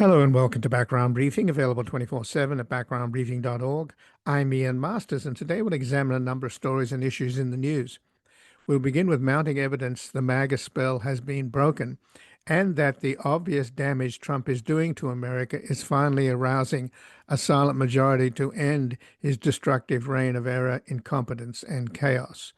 Hello and welcome to Background Briefing, available 24/7 at backgroundbriefing.org. I'm Ian Masters, and today we'll examine a number of stories and issues in the news. We'll begin with mounting evidence the MAGA spell has been broken and that the obvious damage Trump is doing to America is finally arousing a silent majority to end his destructive reign of error, incompetence, and chaos.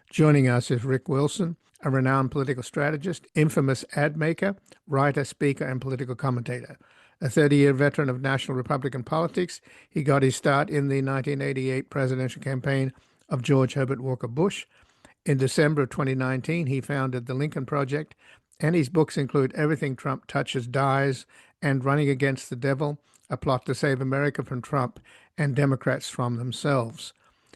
Joining us is Rick Wilson, a renowned political strategist, infamous ad maker, writer, speaker, and political commentator. A 30-year veteran of national Republican politics, he got his start in the 1988 presidential campaign of George Herbert Walker Bush. In December of 2019, he founded the Lincoln Project, and his books include Everything Trump Touches Dies and Running Against the Devil, A Plot to Save America from Trump and Democrats from Themselves.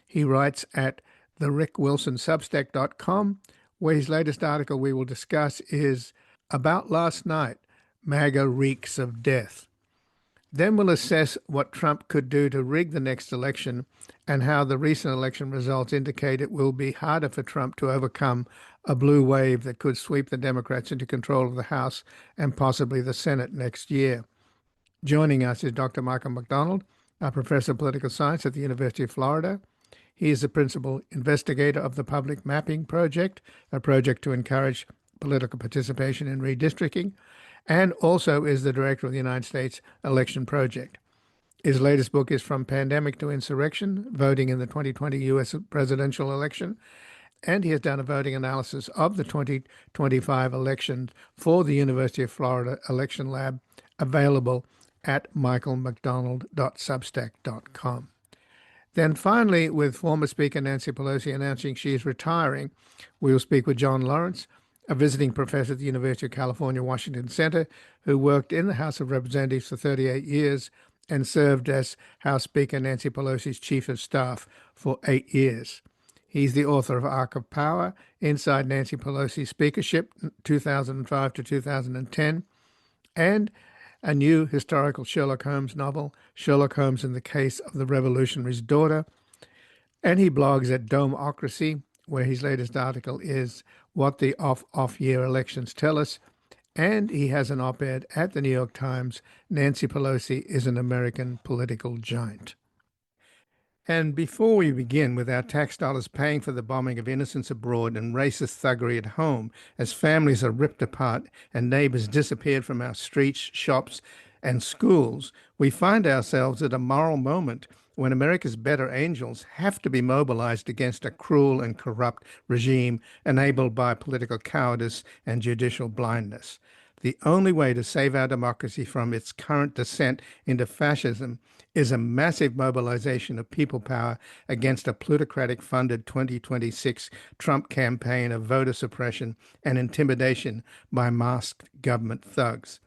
He writes at therickwilsonsubstack.com, where his latest article we will discuss is About Last Night, MAGA Reeks of Death. Then we'll assess what Trump could do to rig the next election and how the recent election results indicate it will be harder for Trump to overcome a blue wave that could sweep the Democrats into control of the House and possibly the Senate next year. Joining us is Dr. Michael McDonald, a professor of political science at the University of Florida. He is the principal investigator of the Public Mapping Project, a project to encourage political participation in redistricting, and also is the director of the United States Election Project. His latest book is From Pandemic to Insurrection, Voting in the 2020 U.S. Presidential Election, and he has done a voting analysis of the 2025 election for the University of Florida Election Lab, available at michaelmcdonald.substack.com. Then finally, with former Speaker Nancy Pelosi announcing she is retiring, we will speak with John Lawrence, a visiting professor at the University of California, Washington Center, who worked in the House of Representatives for 38 years and served as House Speaker Nancy Pelosi's chief of staff for 8 years. He's the author of Arc of Power, Inside Nancy Pelosi's Speakership, 2005 to 2010, and a new historical Sherlock Holmes novel, Sherlock Holmes in the Case of the Revolutionary's Daughter. And he blogs at Domocracy, where his latest article is What the Off-Year Elections Tell Us. And he has an op-ed at the New York Times, Nancy Pelosi is an American Political Giant. And before we begin with our tax dollars paying for the bombing of innocents abroad and racist thuggery at home, as families are ripped apart and neighbors disappeared from our streets, shops, and schools, we find ourselves at a moral moment when America's better angels have to be mobilized against a cruel and corrupt regime enabled by political cowardice and judicial blindness. The only way to save our democracy from its current descent into fascism is a massive mobilization of people power against a plutocratic-funded 2026 Trump campaign of voter suppression and intimidation by masked government thugs.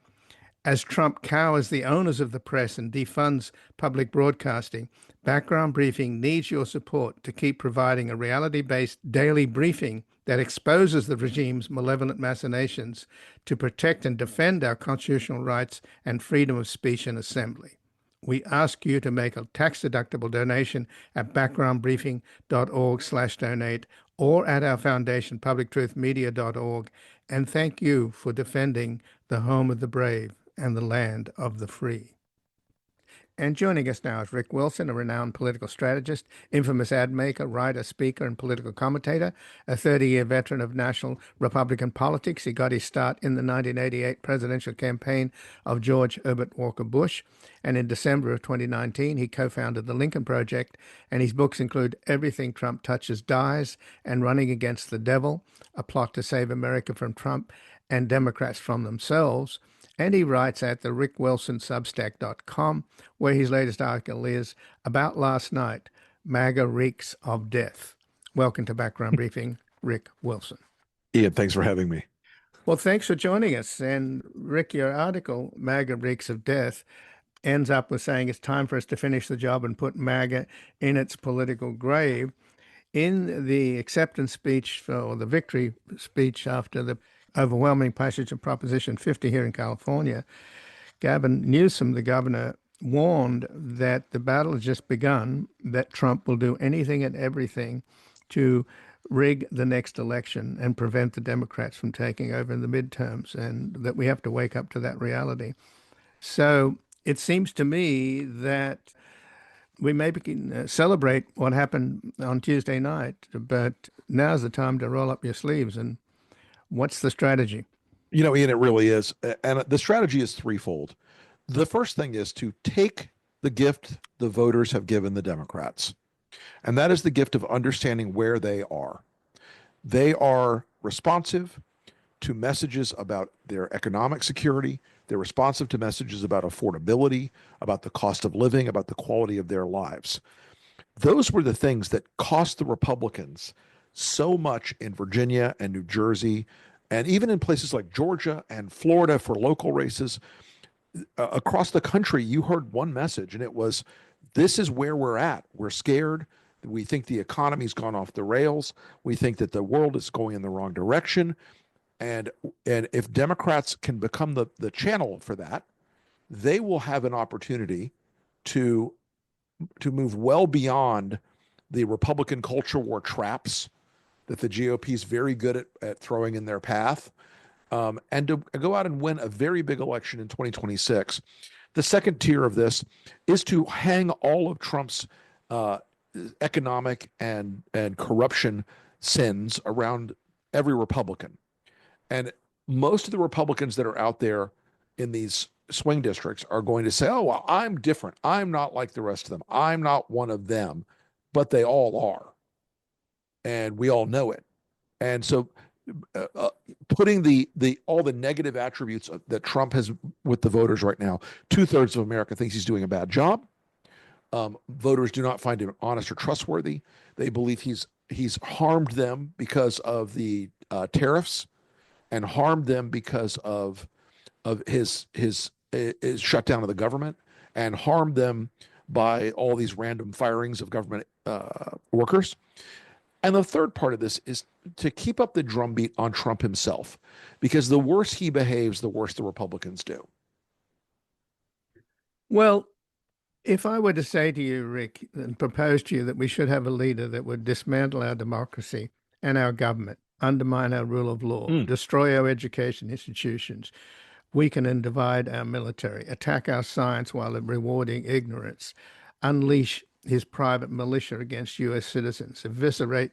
As Trump cowers the owners of the press and defunds public broadcasting, Background Briefing needs your support to keep providing a reality-based daily briefing that exposes the regime's malevolent machinations to protect and defend our constitutional rights and freedom of speech and assembly. We ask you to make a tax-deductible donation at backgroundbriefing.org/donate or at our foundation, publictruthmedia.org, and thank you for defending the home of the brave and the land of the free. And joining us now is Rick Wilson, a renowned political strategist, infamous ad maker, writer, speaker, and political commentator, a 30-year veteran of national Republican politics. He got his start in the 1988 presidential campaign of George Herbert Walker Bush. And in December of 2019, he co-founded the Lincoln Project, and his books include Everything Trump Touches Dies and Running Against the Devil, A Plot to Save America from Trump and Democrats from Themselves. And he writes at therickwilsonsubstack.com, where his latest article is About Last Night, MAGA Reeks of Death. Welcome to Background Briefing, Rick Wilson. Ian, thanks for having me. Well, thanks for joining us. And Rick, your article, MAGA Reeks of Death, ends up with saying it's time for us to finish the job and put MAGA in its political grave. In the acceptance speech or the victory speech after the overwhelming passage of Proposition 50 here in California, Gavin Newsom, the governor, warned that the battle has just begun, that Trump will do anything and everything to rig the next election and prevent the Democrats from taking over in the midterms, and that we have to wake up to that reality. So it seems to me that we maybe can celebrate what happened on Tuesday night, but now's the time to roll up your sleeves. And what's the strategy? Ian, it really is. And the strategy is threefold. The first thing is to take the gift the voters have given the Democrats, and that is the gift of understanding where they are. They are responsive to messages about their economic security. They're responsive to messages about affordability, about the cost of living, about the quality of their lives. Those were the things that cost the Republicans so much in Virginia and New Jersey, and even in places like Georgia and Florida for local races. Across the country, you heard one message, and it was, this is where we're at. We're scared. We think the economy's gone off the rails. We think that the world is going in the wrong direction. And if Democrats can become the channel for that, they will have an opportunity to move well beyond the Republican culture war traps that the GOP is very good at throwing in their path, and to go out and win a very big election in 2026. The second tier of this is to hang all of Trump's uh, economic and corruption sins around every Republican. And most of the Republicans that are out there in these swing districts are going to say, oh, well, I'm different. I'm not like the rest of them. I'm not one of them, but they all are. And we all know it. And so uh, uh, putting the all the negative attributes that Trump has with the voters right now, 2/3 of America thinks he's doing a bad job. Voters do not find him honest or trustworthy. They believe he's harmed them because of the tariffs, and harmed them because of his shutdown of the government, and harmed them by all these random firings of government workers. And the third part of this is to keep up the drumbeat on Trump himself, because the worse he behaves, the worse the Republicans do. Well, if I were to say to you, Rick, and propose to you that we should have a leader that would dismantle our democracy and our government, undermine our rule of law, Mm. destroy our education institutions, weaken and divide our military, attack our science while rewarding ignorance, unleash his private militia against US citizens, eviscerate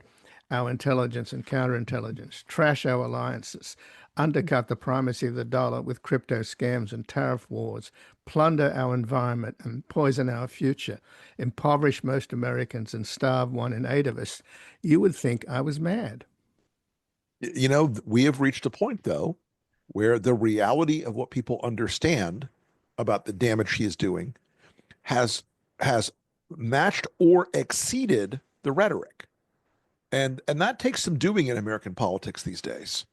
our intelligence and counterintelligence, trash our alliances, undercut the primacy of the dollar with crypto scams and tariff wars, plunder our environment and poison our future, impoverish most Americans and starve 1 in 8 of us, you would think I was mad. We have reached a point, though, where the reality of what people understand about the damage he is doing has matched or exceeded the rhetoric. And that takes some doing in American politics these days.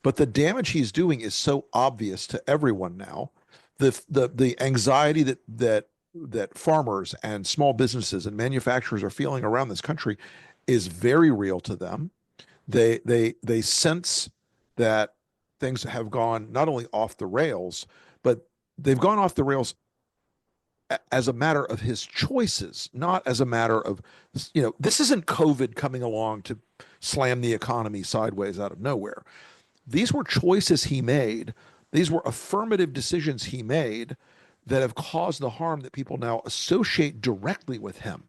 But the damage he's doing is so obvious to everyone now. The anxiety that farmers and small businesses and manufacturers are feeling around this country is very real to them. They sense that things have gone not only off the rails, but they've gone off the rails as a matter of his choices, not as a matter of, this isn't COVID coming along to slam the economy sideways out of nowhere. These were choices he made. These were affirmative decisions he made that have caused the harm that people now associate directly with him.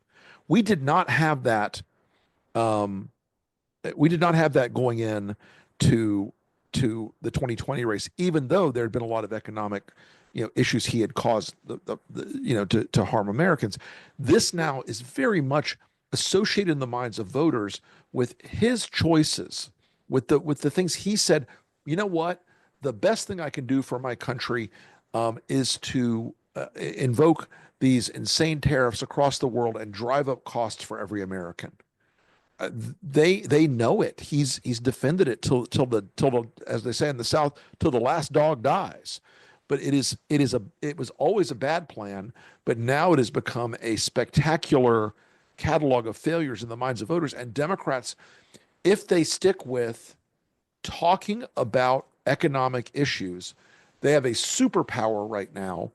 We did not have that. Um, we did not have that going in to the 2020 race, even though there had been a lot of economic, issues he had caused to harm Americans. This now is very much associated in the minds of voters with his choices, with the things he said. You know what? The best thing I can do for my country is to invoke these insane tariffs across the world and drive up costs for every American. They know it. He's defended it till as they say in the South, till the last dog dies. But it was always a bad plan, but now it has become a spectacular catalog of failures in the minds of voters. And Democrats, if they stick with talking about economic issues, they have a superpower right now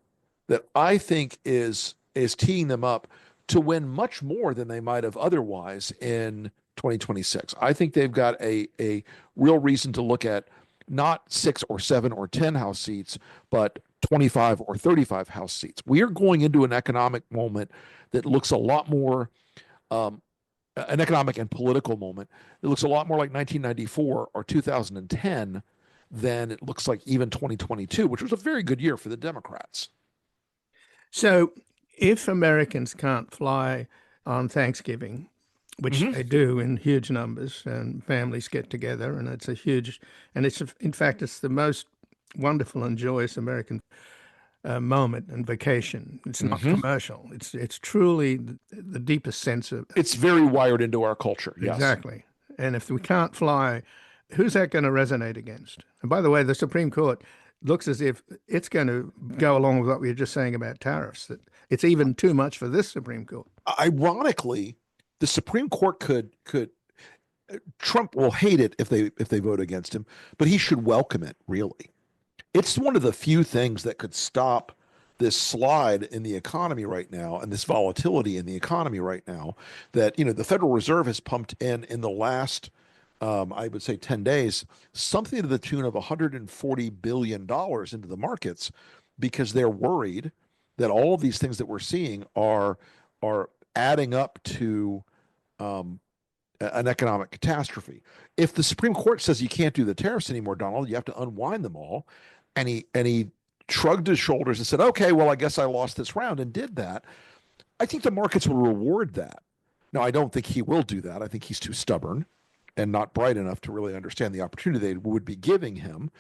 that I think is teeing them up to win much more than they might have otherwise in 2026. I think they've got a real reason to look at not 6 or 7 or 10 House seats, but 25 or 35 House seats. We are going into an economic moment that looks a lot more, um, an economic and political moment. It looks a lot more like 1994 or 2010 than it looks like even 2022, which was a very good year for the Democrats. So, if Americans can't fly on Thanksgiving, which Mm-hmm. they do in huge numbers, and families get together, and in fact, it's the most wonderful and joyous American moment and vacation. It's not Mm-hmm. commercial. It's truly the deepest sense of It's very wired into our culture. Yes. exactly. And if we can't fly, who's that going to resonate against? And by the way, the Supreme Court looks as if it's going to go along with what we were just saying about tariffs, that it's even too much for this Supreme Court. Ironically, the Supreme Court could Trump will hate it if they vote against him, but he should welcome it, really. It's one of the few things that could stop this slide in the economy right now and this volatility in the economy right now that the Federal Reserve has pumped in the last I would say 10 days something to the tune of $140 billion into the markets because they're worried that all of these things that we're seeing are adding up to um, an economic catastrophe. If the Supreme Court says you can't do the tariffs anymore, Donald, you have to unwind them all, and he shrugged his shoulders and said, "Okay, well, I guess I lost this round," and did that, I think the markets will reward that. Now, I don't think he will do that. I think he's too stubborn and not bright enough to really understand the opportunity they would be giving him.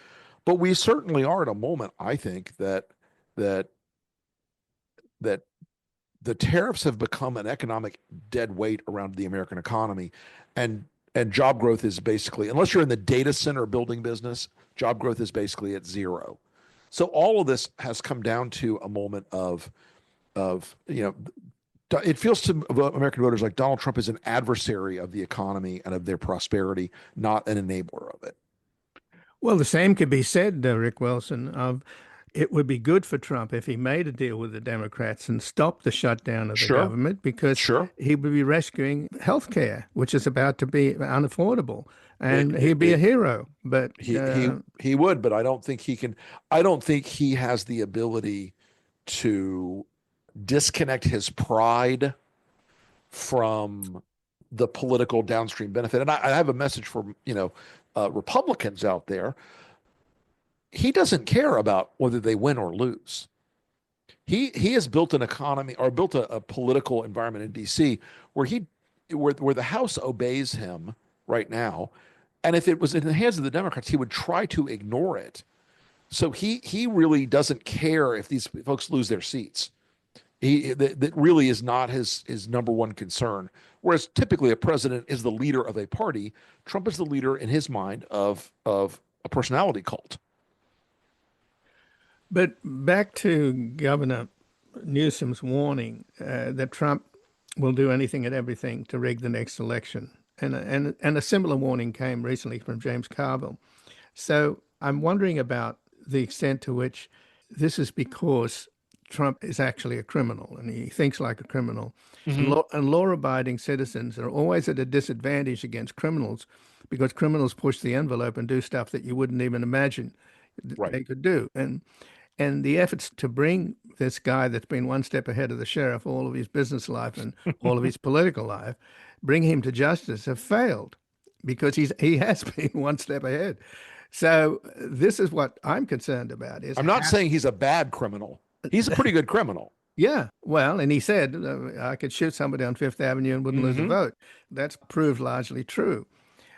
But we certainly are at a moment, I think, that that the tariffs have become an economic dead weight around the American economy, and job growth is basically, unless you're in the data center building business, job growth is basically at zero. So all of this has come down to a moment of it feels to American voters like Donald Trump is an adversary of the economy and of their prosperity, not an enabler of it. Well, the same could be said, Rick Wilson, of it would be good for Trump if he made a deal with the Democrats and stopped the shutdown of the Sure, government because sure. he would be rescuing health care, which is about to be unaffordable, It, and he'd it, be a it hero. But he would, but I don't think he can. I don't think he has the ability to disconnect his pride from the political downstream benefit. And I have a message for Republicans out there. He doesn't care about whether they win or lose. He has built an economy or built a political environment in D.C. where where the House obeys him right now, and if it was in the hands of the Democrats, he would try to ignore it. So he really doesn't care if these folks lose their seats. That really is not his number one concern. Whereas typically a president is the leader of a party, Trump is the leader in his mind of a personality cult. but back to Governor Newsom's warning that Trump will do anything and everything to rig the next election, and a similar warning came recently from James Carville. So I'm wondering about the extent to which this is because Trump is actually a criminal and he thinks like a criminal. And, Mm-hmm. law-abiding citizens are always at a disadvantage against criminals because criminals push the envelope and do stuff that you wouldn't even imagine Right. they could do. And the efforts to bring this guy that's been one step ahead of the sheriff all of his business life and all of his political life, bring him to justice have failed because he has been one step ahead. So this is what I'm concerned about is I'm not how, saying he's a bad criminal. He's a pretty good criminal. yeah, well, and he said I could shoot somebody on Fifth Avenue and wouldn't lose a Mm-hmm. vote. That's proved largely true.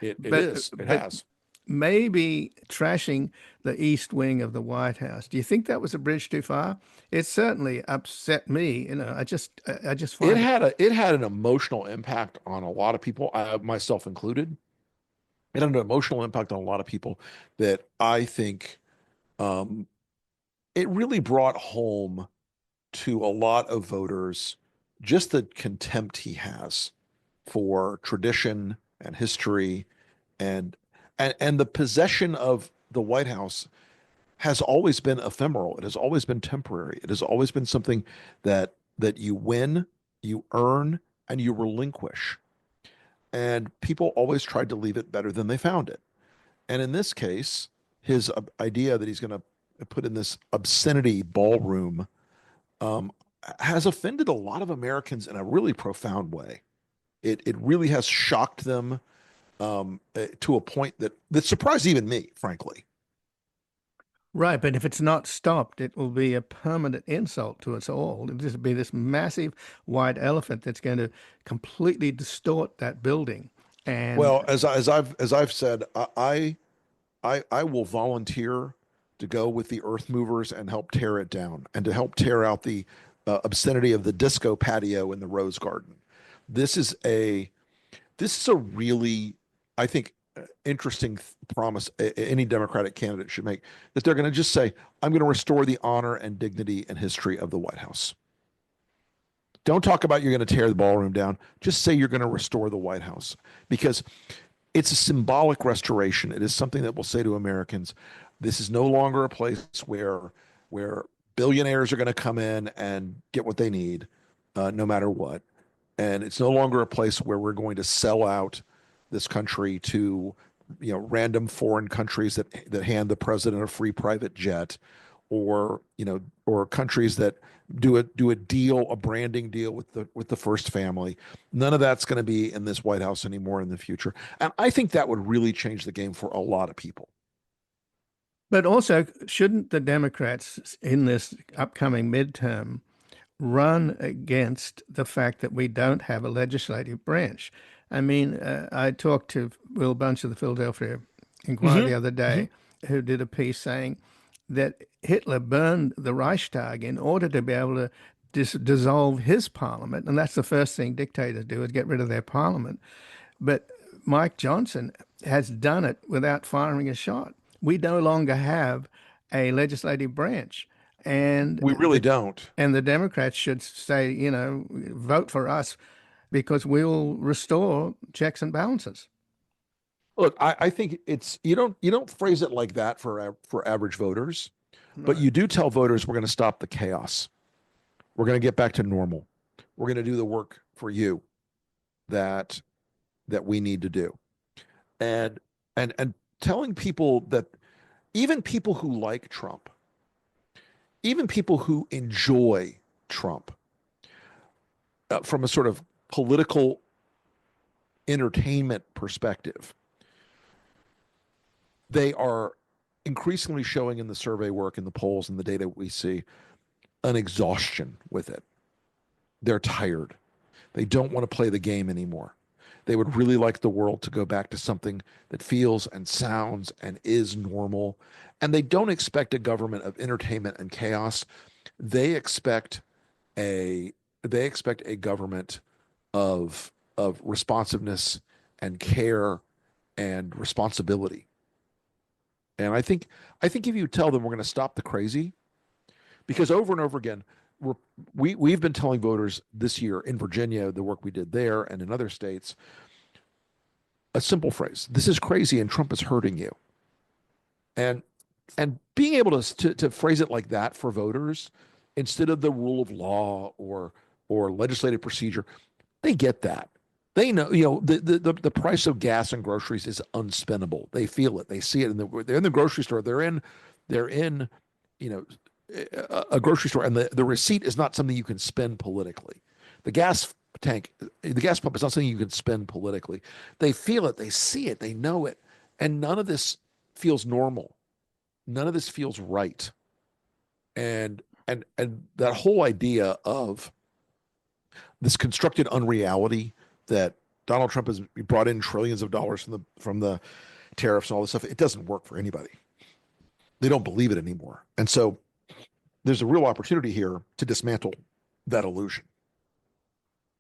It But is. It but has. maybe trashing the East Wing of the White House. Do you think that was a bridge too far? It certainly upset me. I just find it. It had an emotional impact on a lot of people, myself included. It had an emotional impact on a lot of people that I think um, it really brought home to a lot of voters just the contempt he has for tradition and history and and the possession of the White House has always been ephemeral. It has always been temporary. It has always been something that you win, you earn, and you relinquish. And people always tried to leave it better than they found it. And in this case, his idea that he's going to put in this obscenity ballroom um, has offended a lot of Americans in a really profound way. It really has shocked them to a point that surprised even me, frankly. Right, but if it's not stopped, it will be a permanent insult to us all. It'll just be this massive white elephant that's going to completely distort that building. And Well, as I've said, I will volunteer to go with the earth movers and help tear it down and to help tear out the obscenity of the disco patio in the rose garden. This is a this is a really, I think, interesting promise any Democratic candidate should make, that they're going to just say, I'm going to restore the honor and dignity and history of the White House. Don't talk about you're going to tear the ballroom down. Just say you're going to restore the White House, because it's a symbolic restoration. It is something that will say to Americans, this is no longer a place where billionaires are going to come in and get what they need, no matter what. And it's no longer a place where we're going to sell out this country to, random foreign countries that hand the president a free private jet, or countries that do a deal, a branding deal with the first family. None of that's going to be in this White House anymore in the future. And I think that would really change the game for a lot of people. but also, shouldn't the Democrats in this upcoming midterm run against the fact that we don't have a legislative branch? I mean, I talked to Will Bunch of the Philadelphia Inquirer the Hmm. other day, who did a piece saying that Hitler burned the Reichstag in order to be able to dissolve his parliament. And that's the first thing dictators do, is get rid of their parliament. But Mike Johnson has done it without firing a shot. We no longer have a legislative branch. And We really don't. the Democrats should say, vote for us because we'll restore checks and balances. Look, I think it's you don't phrase it like that for average voters, but No. you do tell voters we're going to stop the chaos. We're going to get back to normal. We're going to do the work for you that we need to do. And and telling people that, even people who like Trump, even people who enjoy Trump, from a sort of political entertainment perspective, they are increasingly showing in the survey work and the polls and the data we see an exhaustion with it. They're tired. They don't want to play the game anymore. They would really like the world to go back to something that feels and sounds and is normal. And they don't expect a government of entertainment and chaos. They expect a they expect a government of responsiveness and care and responsibility. And I think if you tell them we're going to stop the crazy, because over and over again, we've been telling voters this year in Virginia, the work we did there, and in other states, a simple phrase: "This is crazy, and Trump is hurting you." And being able to phrase it like that for voters, instead of the rule of law or legislative procedure, they get that. They know, the price of gas and groceries is unspendable. They feel it. They see it. They're in the grocery store. They're in, you know, a grocery store, and the receipt is not something you can spend politically. The gas the gas pump is not something you can spend politically. They feel it. They see it. They know it. And none of this feels normal. None of this feels right. And that whole idea of this constructed unreality that Donald Trump has brought in trillions of dollars from the tariffs and all this stuff, it doesn't work for anybody. They don't believe it anymore. And so there's a real opportunity here to dismantle that illusion.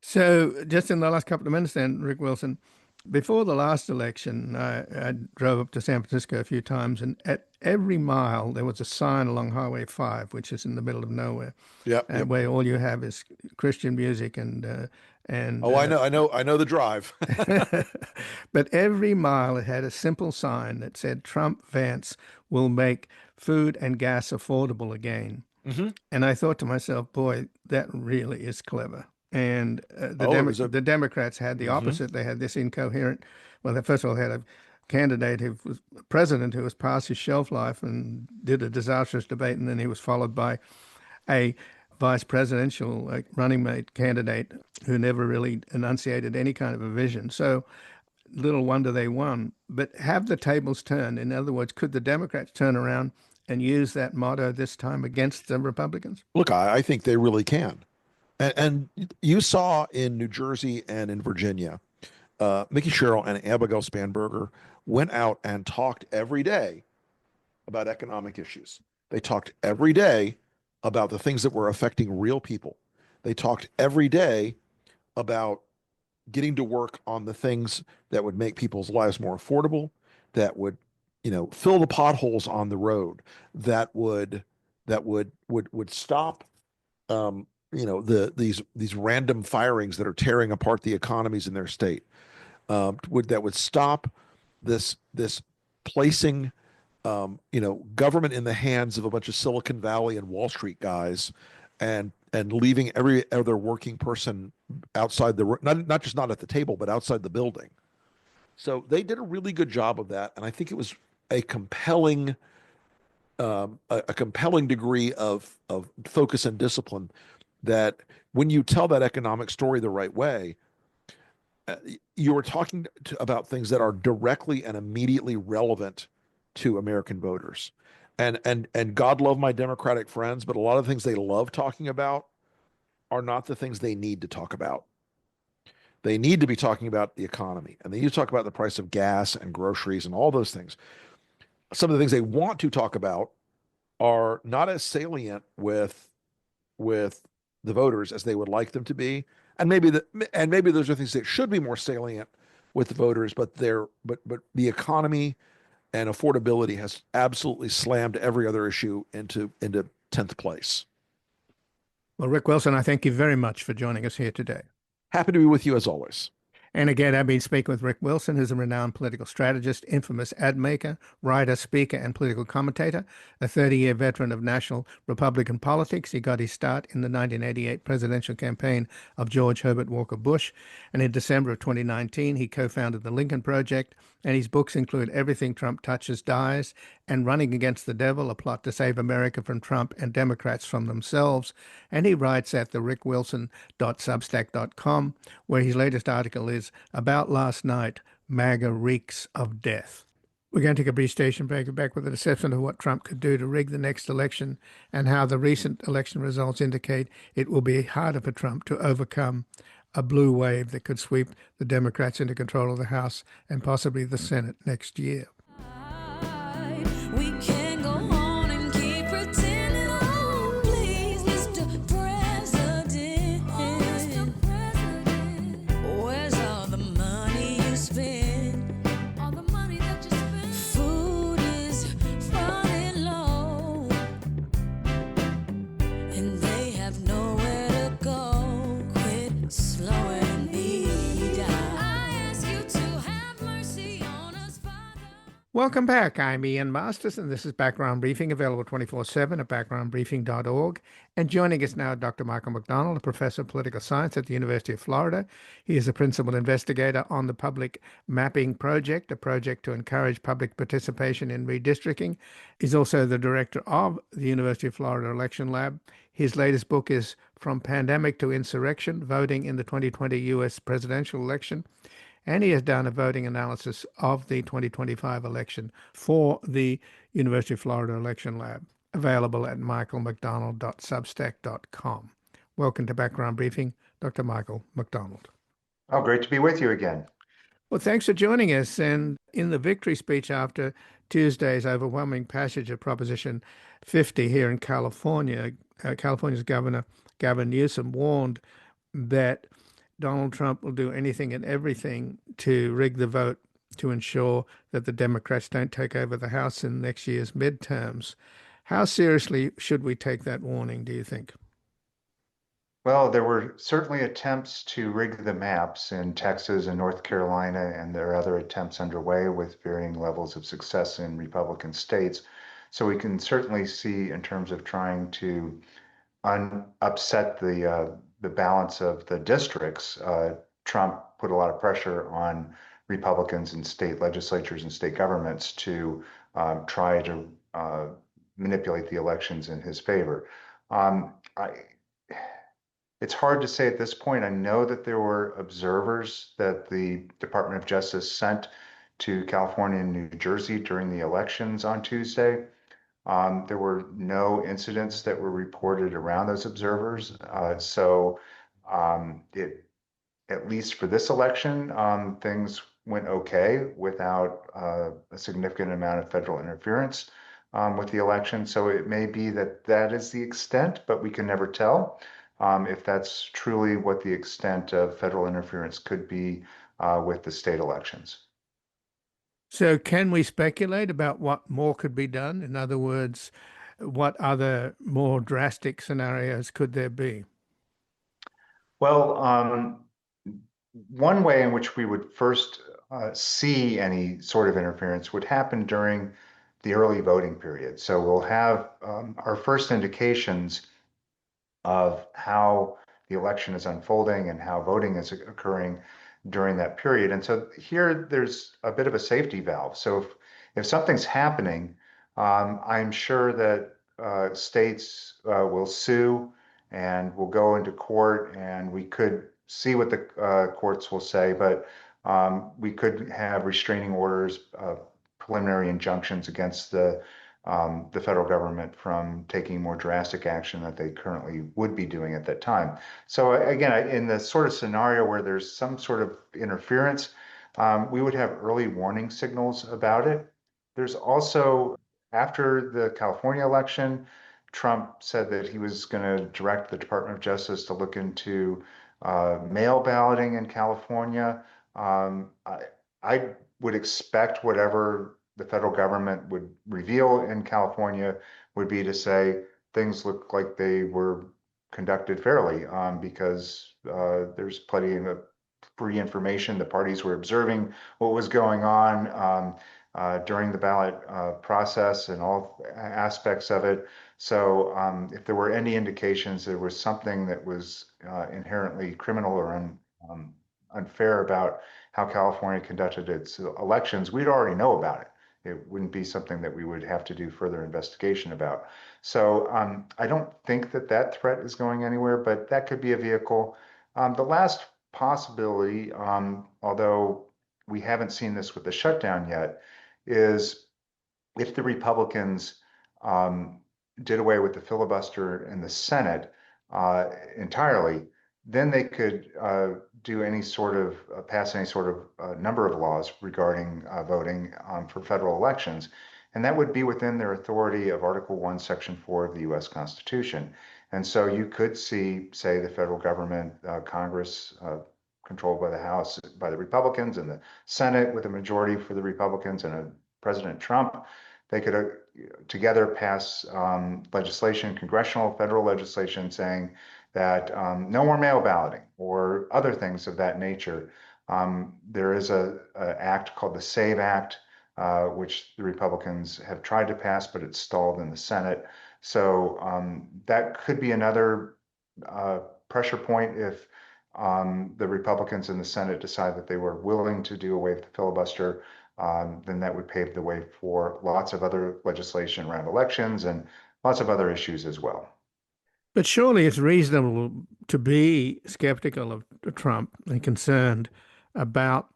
So, just in the last couple of minutes, then, Rick Wilson, before the last election, I drove up to San Francisco a few times, and at every mile there was a sign along Highway 5, which is in the middle of nowhere, Yep, yep. where all you have is Christian music and Oh, I know the drive. but every mile it had a simple sign that said Trump Vance will make food and gas affordable again. Hmm. And I thought to myself, boy, that really is clever. And Oh, it was a. the Democrats had the Mhm. opposite. They had this incoherent. Well, they first of all had candidate who was president who was past his shelf life and did a disastrous debate, and then he was followed by a vice presidential running mate candidate who never really enunciated any kind of a vision. So little wonder they won. But have the tables turned? In other words, could the Democrats turn around and use that motto this time against the Republicans? Look, I think they really can. And you saw in New Jersey and in Virginia, Mickey Sherrill and Abigail Spanberger went out and talked every day about economic issues. They talked every day about the things that were affecting real people. They talked every day about getting to work on the things that would make people's lives more affordable, that would, fill the potholes on the road, that would stop, these random firings that are tearing apart the economies in their state. That would stop this placing government in the hands of a bunch of Silicon Valley and Wall Street guys, and leaving every other working person outside not just not at the table, but outside the building. So they did a really good job of that, and I think it was a compelling a compelling degree of focus and discipline that when you tell that economic story the right way, you are talking about things that are directly and immediately relevant to American voters. And God love my Democratic friends, but a lot of the things they love talking about are not the things they need to talk about. They need to be talking about the economy, and they need to talk about the price of gas and groceries and all those things. Some of the things they want to talk about are not as salient with the voters as they would like them to be. And maybe those are things that should be more salient with the voters, but the economy and affordability has absolutely slammed every other issue into 10th place. Well, Rick Wilson, I thank you very much for joining us here today. Happy to be with you as always. And again, I've been speaking with Rick Wilson, who's a renowned political strategist, infamous ad maker, writer, speaker, and political commentator, a 30-year veteran of national Republican politics. He got his start in the 1988 presidential campaign of George Herbert Walker Bush. And in December of 2019, he co-founded the Lincoln Project. And his books include Everything Trump Touches Dies and Running Against the Devil, a plot to save America from Trump and Democrats from themselves. And he writes at the rickwilson.substack.com, where his latest article is About Last Night, MAGA Reeks of Death. We're going to take a brief station break. Back with an assessment of what Trump could do to rig the next election and how the recent election results indicate it will be harder for Trump to overcome a blue wave that could sweep the Democrats into control of the House and possibly the Senate next year. We can go on and keep pretending, oh, please, Mr. President. Oh, Mr. President. Where's all the money you spend? All the money that you spend. Food is running low, and they have nowhere to go. Quit slowing me down. I ask you to have mercy on us, Father. Welcome back. I'm Ian Masters, and this is Background Briefing, available 24/7 at backgroundbriefing.org. And joining us now, Dr. Michael McDonald, a professor of political science at the University of Florida. He is a principal investigator on the Public Mapping Project, a project to encourage public participation in redistricting. He's also the director of the University of Florida Election Lab. His latest book is From Pandemic to Insurrection, Voting in the 2020 U.S. Presidential Election. And he has done a voting analysis of the 2025 election for the University of Florida Election Lab, available at michaelmcdonald.substack.com. Welcome to Background Briefing, Dr. Michael McDonald. Oh, great to be with you again. Well, thanks for joining us. And in the victory speech after Tuesday's overwhelming passage of Proposition 50 here in California, California's Governor Gavin Newsom warned that Donald Trump will do anything and everything to rig the vote to ensure that the Democrats don't take over the House in next year's midterms. How seriously should we take that warning, do you think? Well, there were certainly attempts to rig the maps in Texas and North Carolina, and there are other attempts underway with varying levels of success in Republican states. So we can certainly see, in terms of trying to upset the balance of the districts, Trump put a lot of pressure on Republicans in state legislatures and state governments to try to manipulate the elections in his favor. It's hard to say at this point. I know that there were observers that the Department of Justice sent to California and New Jersey during the elections on Tuesday. There were no incidents that were reported around those observers. It, at least for this election, things went okay without a significant amount of federal interference with the election. So it may be that that is the extent, but we can never tell if that's truly what the extent of federal interference could be with the state elections. So, can we speculate about what more could be done? In other words, what other more drastic scenarios could there be? Well, one way in which we would first see any sort of interference would happen during the early voting period. So we'll have our first indications of how the election is unfolding and how voting is occurring during that period. And so here there's a bit of a safety valve. So if something's happening, I'm sure that states will sue and will go into court, and we could see what the courts will say, but we could have restraining orders, preliminary injunctions against the federal government from taking more drastic action that they currently would be doing at that time. So again, in the sort of scenario where there's some sort of interference, we would have early warning signals about it. There's also, after the California election, Trump said that he was going to direct the Department of Justice to look into mail balloting in California. I would expect whatever the federal government would reveal in California would be to say things look like they were conducted fairly because there's plenty of free information. The parties were observing what was going on during the ballot process and all aspects of it. So if there were any indications there was something that was inherently criminal or unfair about how California conducted its elections, we'd already know about it. It wouldn't be something that we would have to do further investigation about. So I don't think that that threat is going anywhere, but that could be a vehicle. The last possibility, although we haven't seen this with the shutdown yet, is if the Republicans did away with the filibuster in the Senate entirely, then they could do any sort of pass any sort of number of laws regarding voting for federal elections. And that would be within their authority of Article 1, Section 4 of the US Constitution. And so you could see, say, the federal government, Congress, controlled by the House, by the Republicans, and the Senate with a majority for the Republicans and President Trump, they could together pass legislation, congressional, federal legislation saying that no more mail balloting or other things of that nature. There is a act called the SAVE Act, which the Republicans have tried to pass, but it's stalled in the Senate. So that could be another pressure point if the Republicans in the Senate decide that they were willing to do away with the filibuster. Then that would pave the way for lots of other legislation around elections and lots of other issues as well. But surely it's reasonable to be skeptical of Trump and concerned about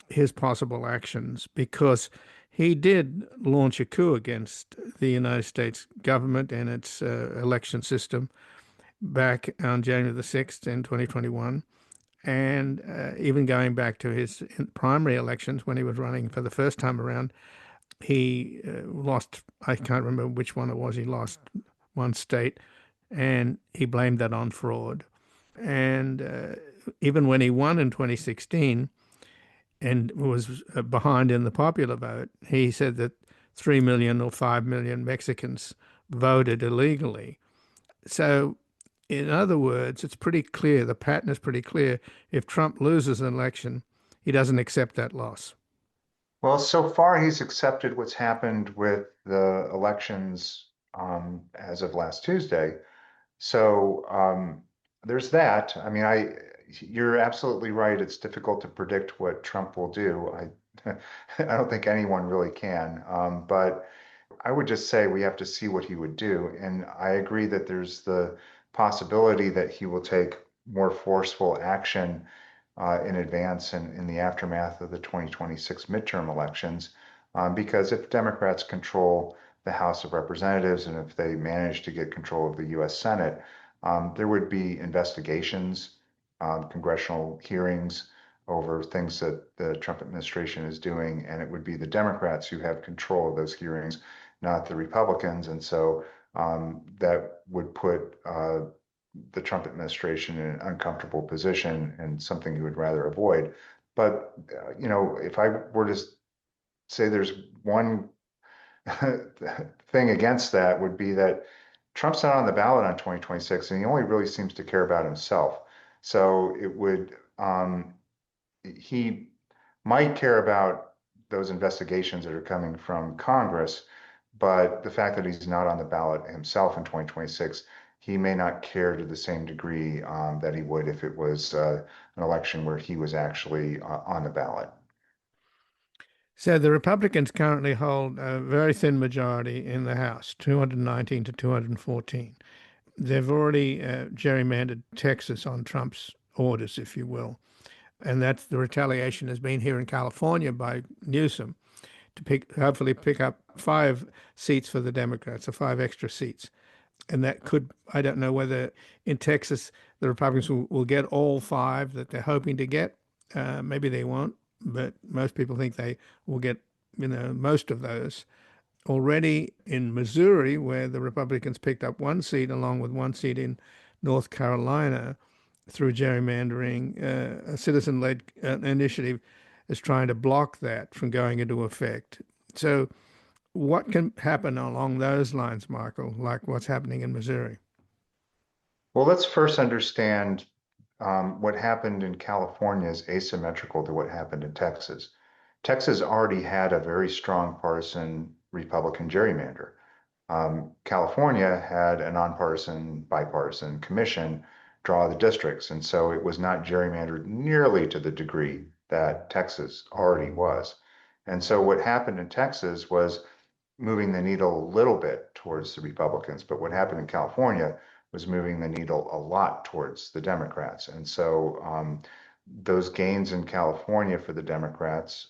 his possible actions because he did launch a coup against the United States government and its election system back on January the 6th in 2021. And even going back to his primary elections when he was running for the first time around, he lost, I can't remember which one it was, he lost one state, and he blamed that on fraud. And even when he won in 2016 and was behind in the popular vote, he said that 3 million or 5 million Mexicans voted illegally. So, in other words, it's pretty clear, the pattern is pretty clear. If Trump loses an election, he doesn't accept that loss. Well, so far he's accepted what's happened with the elections as of last Tuesday. So there's that. I mean, you're absolutely right. It's difficult to predict what Trump will do. I don't think anyone really can. But I would just say we have to see what he would do. And I agree that there's the possibility that he will take more forceful action in advance and in the aftermath of the 2026 midterm elections. Because if Democrats control the House of Representatives and if they manage to get control of the US Senate, there would be investigations, congressional hearings over things that the Trump administration is doing, and it would be the Democrats who have control of those hearings, not the Republicans. And so that would put the Trump administration in an uncomfortable position and something you would rather avoid. But, if I were to say there's one thing against that would be that Trump's not on the ballot on 2026, and he only really seems to care about himself. So he might care about those investigations that are coming from Congress, but the fact that he's not on the ballot himself in 2026, he may not care to the same degree that he would if it was an election where he was actually on the ballot. So the Republicans currently hold a very thin majority in the House, 219 to 214. They've already gerrymandered Texas on Trump's orders, if you will. And that's the retaliation has been here in California by Newsom to hopefully pick up 5 seats for the Democrats, or 5 extra seats. And that could, I don't know whether in Texas the Republicans will get all 5 that they're hoping to get. Maybe they won't, but most people think they will get, most of those. Already in Missouri, where the Republicans picked up 1 seat along with 1 seat in North Carolina through gerrymandering, a citizen-led initiative is trying to block that from going into effect. So what can happen along those lines, Michael, like what's happening in Missouri? Well, let's first understand what happened in California is asymmetrical to what happened in Texas. Texas already had a very strong partisan Republican gerrymander. California had a nonpartisan, bipartisan commission draw the districts, and so it was not gerrymandered nearly to the degree that Texas already was. And so what happened in Texas was moving the needle a little bit towards the Republicans, but what happened in California was moving the needle a lot towards the Democrats. And so those gains in California for the Democrats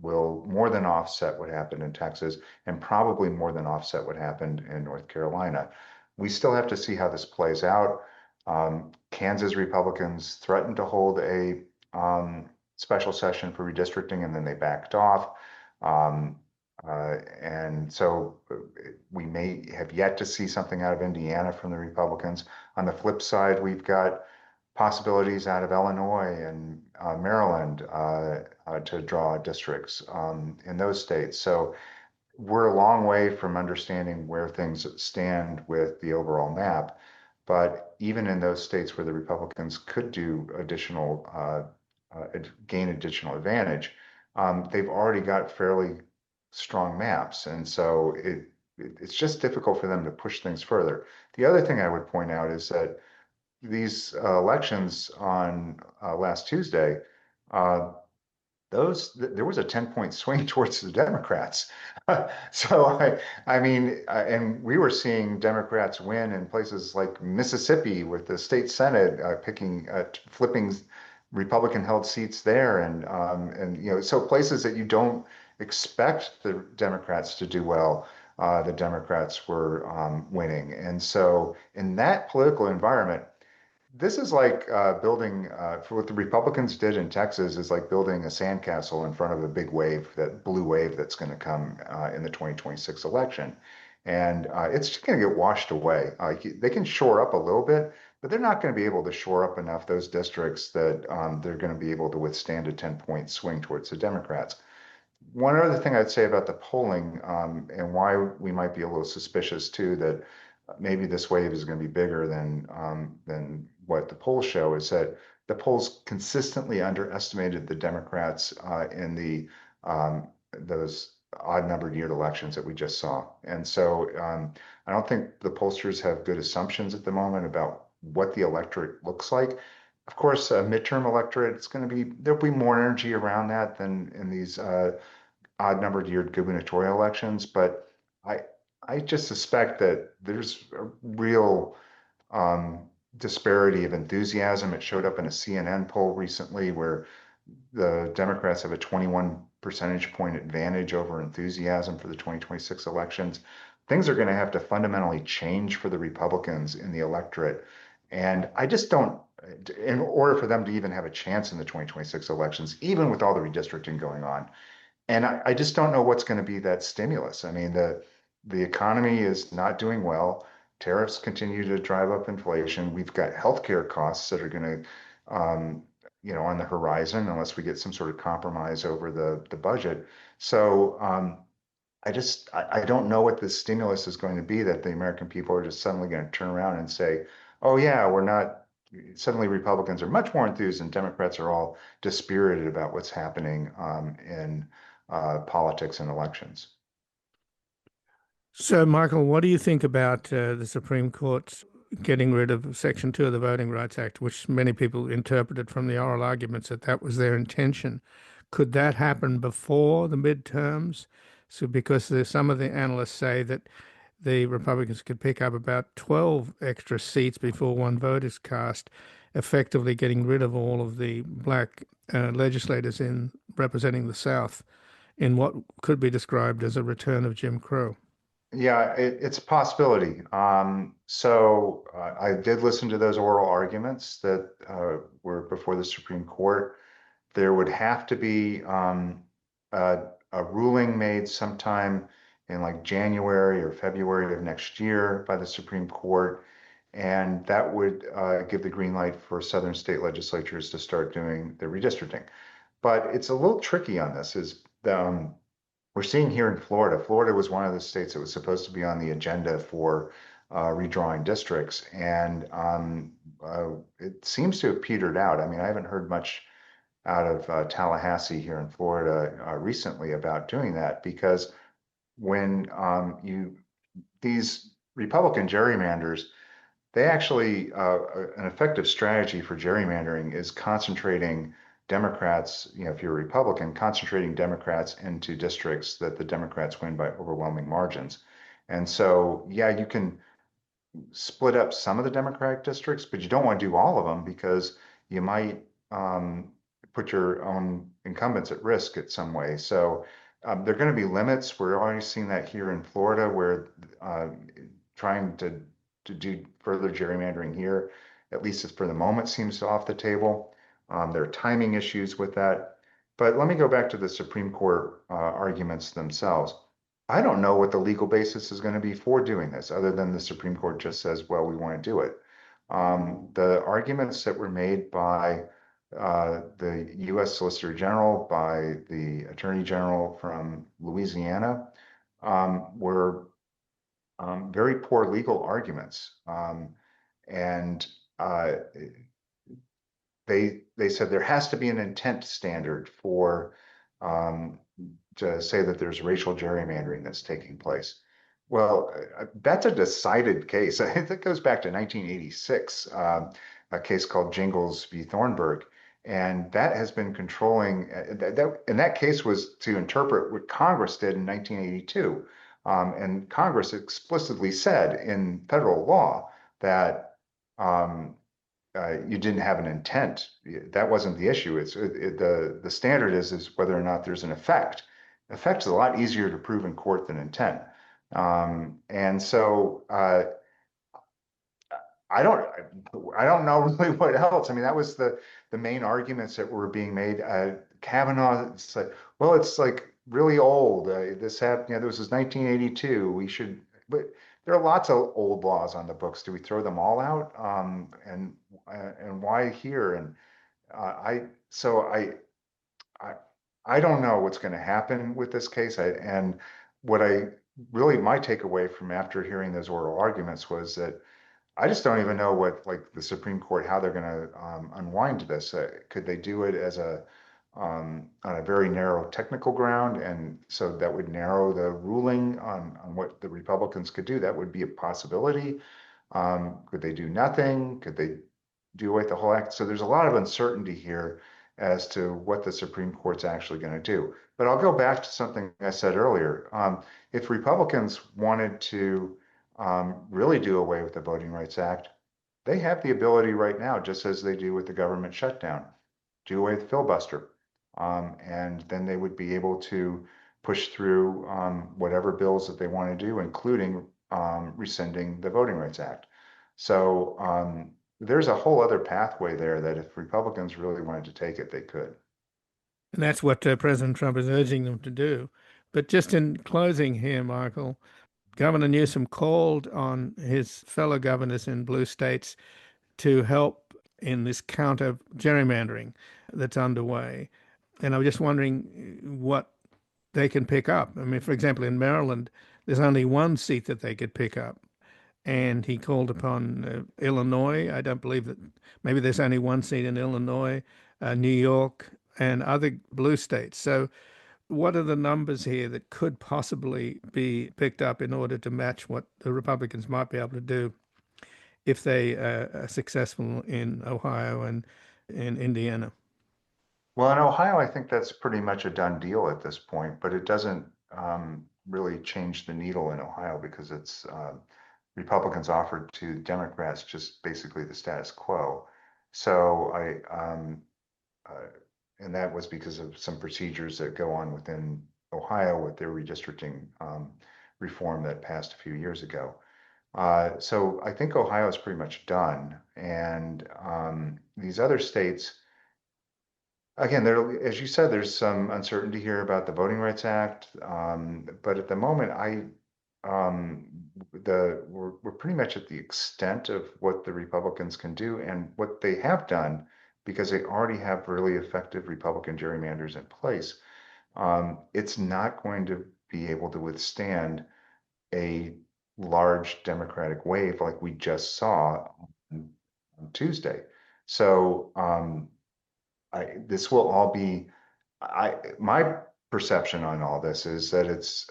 will more than offset what happened in Texas and probably more than offset what happened in North Carolina. We still have to see how this plays out. Kansas Republicans threatened to hold a special session for redistricting, and then they backed off. And so we may have yet to see something out of Indiana from the Republicans. On the flip side, we've got possibilities out of Illinois and Maryland to draw districts in those states. So we're a long way from understanding where things stand with the overall map. But even in those states where the Republicans could do gain additional advantage, they've already got fairly strong maps. And so it's just difficult for them to push things further. The other thing I would point out is that these elections on last Tuesday, there was a 10-point swing towards the Democrats. So I mean, and we were seeing Democrats win in places like Mississippi with the state Senate flipping Republican-held seats there, and so places that you don't expect the Democrats to do well, the Democrats were winning. And so in that political environment, this is like building, for what the Republicans did in Texas is like building a sandcastle in front of a big wave, that blue wave that's going to come in the 2026 election. And it's just going to get washed away. They can shore up a little bit, but they're not going to be able to shore up enough those districts that they're going to be able to withstand a 10-point swing towards the Democrats. One other thing I'd say about the polling and why we might be a little suspicious too that maybe this wave is going to be bigger than what the polls show is that the polls consistently underestimated the Democrats in those odd-numbered year elections that we just saw. And so I don't think the pollsters have good assumptions at the moment about what the electorate looks like. of course, a midterm electorate, there'll be more energy around that than in these odd numbered year gubernatorial elections. But I, I just suspect that there's a real um, disparity of enthusiasm. It showed up in a CNN poll recently where the Democrats have a 21 percentage point advantage over enthusiasm for the 2026 elections. Things are going to have to fundamentally change for the Republicans in the electorate. And I just don't, in order for them to even have a chance in the 2026 elections, even with all the redistricting going on, and I just don't know what's going to be that stimulus. I mean, the economy is not doing well. Tariffs continue to drive up inflation. We've got healthcare costs that are going to, on the horizon unless we get some sort of compromise over the budget. So I don't know what the stimulus is going to be that the American people are just suddenly going to turn around and say, oh yeah, we're not. Suddenly Republicans are much more enthused and Democrats are all dispirited about what's happening in politics and elections. So, Michael, what do you think about the Supreme Court getting rid of Section 2 of the Voting Rights Act, which many people interpreted from the oral arguments that that was their intention? Could that happen before the midterms? So, because some of the analysts say that the Republicans could pick up about 12 extra seats before one vote is cast, effectively getting rid of all of the black legislators in representing the South in what could be described as a return of Jim Crow. Yeah, it's a possibility. I did listen to those oral arguments that were before the Supreme Court. There would have to be a ruling made sometime in like January or February of next year by the Supreme Court, and that would give the green light for southern state legislatures to start doing the redistricting. But it's a little tricky on this. We're seeing here in Florida. Florida was one of the states that was supposed to be on the agenda for redrawing districts, and it seems to have petered out. I mean, I haven't heard much out of Tallahassee here in Florida recently about doing that because when these Republican gerrymanders, they actually an effective strategy for gerrymandering is concentrating Democrats, if you're a Republican, concentrating Democrats into districts that the Democrats win by overwhelming margins. And so, yeah, you can split up some of the Democratic districts, but you don't want to do all of them because you might put your own incumbents at risk in some way. So there are going to be limits. We're already seeing that here in Florida, where trying to do further gerrymandering here, at least for the moment, seems off the table. There are timing issues with that. But let me go back to the Supreme Court arguments themselves. I don't know what the legal basis is going to be for doing this, other than the Supreme Court just says, well, we want to do it. The arguments that were made by the U.S. Solicitor General, by the Attorney General from Louisiana, were very poor legal arguments. And they said there has to be an intent standard for to say that there's racial gerrymandering that's taking place. Well, that's a decided case. I think it goes back to 1986, a case called Jingles v. Thornburg. And that has been controlling, and that case was to interpret what Congress did in 1982. And Congress explicitly said in federal law that you didn't have an intent. That wasn't the issue. The standard is whether or not there's an effect. Effect is a lot easier to prove in court than intent. And so I don't know really what else. I mean, that was the main arguments that were being made. Kavanaugh, it's like, well, it's like really old. This happened, this was 1982. We should, but there are lots of old laws on the books. Do we throw them all out? And why here? And so I don't know what's going to happen with this case. And what my takeaway from after hearing those oral arguments was that I just don't even know what, like, the Supreme Court, how they're going to unwind this. Could they do it as on a very narrow technical ground, and so that would narrow the ruling on what the Republicans could do? That would be a possibility. Could they do nothing? Could they do away with the whole act. So there's a lot of uncertainty here as to what the Supreme Court's actually going to do. But I'll go back to something I said earlier. If Republicans wanted to really do away with the Voting Rights Act, they have the ability right now, just as they do with the government shutdown, do away with the filibuster. And then they would be able to push through whatever bills that they want to do, including rescinding the Voting Rights Act. So there's a whole other pathway there that if Republicans really wanted to take it, they could. And that's what President Trump is urging them to do. But just in closing here, Michael, Governor Newsom called on his fellow governors in blue states to help in this counter gerrymandering that's underway. And I was just wondering what they can pick up. I mean, for example, in Maryland, there's only one seat that they could pick up. And he called upon Illinois. I don't believe that maybe there's only one seat in Illinois, New York, and other blue states. So what are the numbers here that could possibly be picked up in order to match what the Republicans might be able to do if they are successful in Ohio and in Indiana? Well, in Ohio, I think that's pretty much a done deal at this point, but it doesn't really change the needle in Ohio because it's Republicans offered to Democrats just basically the status quo. So and that was because of some procedures that go on within Ohio with their redistricting reform that passed a few years ago. So I think Ohio is pretty much done, and these other states, again, there, as you said, there's some uncertainty here about the Voting Rights Act, but at the moment, we're pretty much at the extent of what the Republicans can do and what they have done, because they already have really effective Republican gerrymanders in place. It's not going to be able to withstand a large Democratic wave like we just saw on Tuesday. So this will all be, my perception on all this is that it's